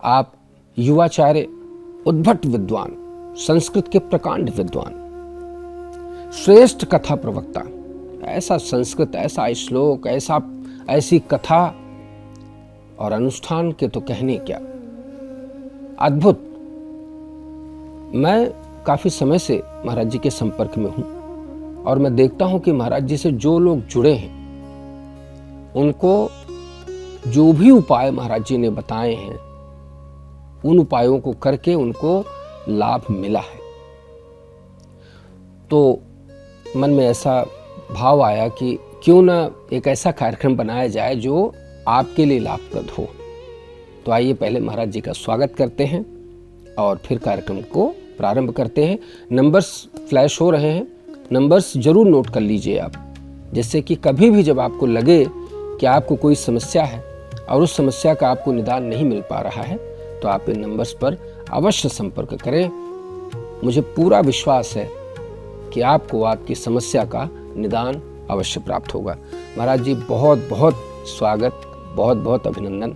आप युवाचार्य, उद्भट विद्वान, संस्कृत के प्रकांड विद्वान, श्रेष्ठ कथा प्रवक्ता, ऐसा संस्कृत, ऐसा श्लोक, ऐसी कथा और अनुष्ठान के तो कहने क्या, अद्भुत। मैं काफ़ी समय से महाराज जी के संपर्क में हूँ और मैं देखता हूँ कि महाराज जी से जो लोग जुड़े हैं उनको जो भी उपाय महाराज जी ने बताए हैं उन उपायों को करके उनको लाभ मिला है। तो मन में ऐसा भाव आया कि क्यों ना एक ऐसा कार्यक्रम बनाया जाए जो आपके लिए लाभप्रद हो। तो आइए पहले महाराज जी का स्वागत करते हैं और फिर कार्यक्रम को प्रारंभ करते हैं। नंबर्स फ्लैश हो रहे हैं, नंबर्स जरूर नोट कर लीजिए आप, जिससे कि कभी भी जब आपको लगे कि आपको कोई समस्या है और उस समस्या का आपको निदान नहीं मिल पा रहा है तो आप इन नंबर्स पर अवश्य संपर्क करें। मुझे पूरा विश्वास है कि आपको आपकी समस्या का निदान अवश्य प्राप्त होगा। महाराज जी बहुत बहुत स्वागत, बहुत बहुत अभिनंदन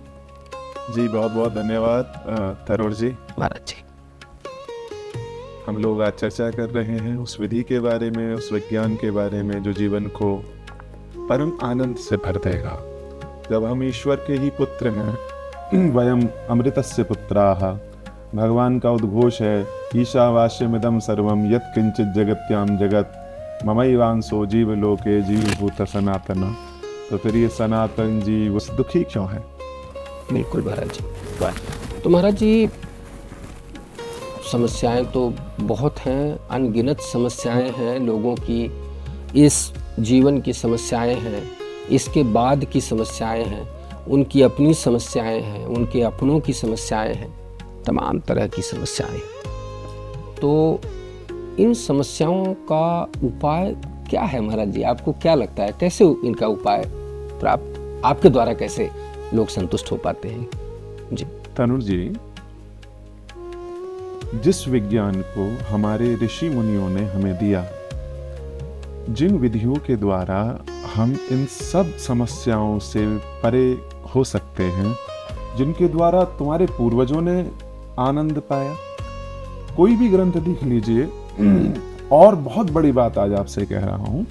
जी। बहुत बहुत धन्यवाद तरुण जी। महाराज जी, हम लोग आज चर्चा कर रहे हैं उस विधि के बारे में, उस विज्ञान के बारे में जो जीवन को परम आनंद से भर देगा। जब हम ईश्वर के ही पुत्र हैं, वयम अमृतस्य पुत्राः, भगवान का उद्घोष है ईशावास्यमिदं सर्वं यत् किंचित जगत्याम जगत ममैवांशो जीवलोके जीवभूत सनातन। तो फिर ये सनातन जीव दुखी क्यों है? बिल्कुल महाराज जी। तो महाराज जी, समस्याएं तो बहुत हैं, अनगिनत समस्याएं हैं लोगों की। इस जीवन की समस्याएं हैं, इसके बाद की समस्याएं हैं, उनकी अपनी समस्याएं हैं, उनके अपनों की समस्याएं हैं, तमाम तरह की समस्याएं। तो इन समस्याओं का उपाय क्या है महाराज जी? आपको क्या लगता है, कैसे इनका उपाय प्राप्त, आपके द्वारा कैसे लोग संतुष्ट हो पाते हैं? जी तनुर जी, जिस विज्ञान को हमारे ऋषि मुनियों ने हमें दिया, जिन विधियों के द्वारा हम इन सब समस्याओं से परे हो सकते हैं, जिनके द्वारा तुम्हारे पूर्वजों ने आनंद पाया, कोई भी ग्रंथ देख लीजिए। और बहुत बड़ी बात आज आपसे कह रहा हूं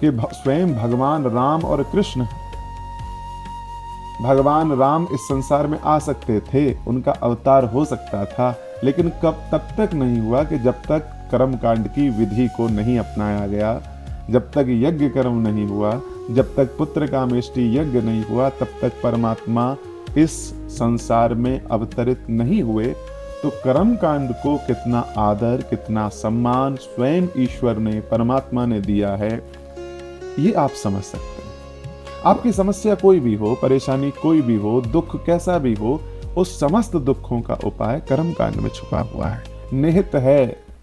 कि स्वयं भगवान राम और कृष्ण, भगवान राम इस संसार में आ सकते थे, उनका अवतार हो सकता था, लेकिन तब तक नहीं हुआ कि जब तक कर्मकांड की विधि को नहीं अपनाया गया, जब तक यज्ञ कर्म नहीं हुआ, जब तक पुत्र कामेष्टि यज्ञ नहीं हुआ, तब तक परमात्मा इस संसार में अवतरित नहीं हुए। तो कर्मकांड को कितना आदर, कितना सम्मान स्वयं ईश्वर ने, परमात्मा ने दिया है, ये आप समझ सकते हैं। आपकी समस्या कोई भी हो, परेशानी कोई भी हो, दुख कैसा भी हो, उस समस्त दुखों का उपाय कर्मकांड में छुपा हुआ है, निहित है।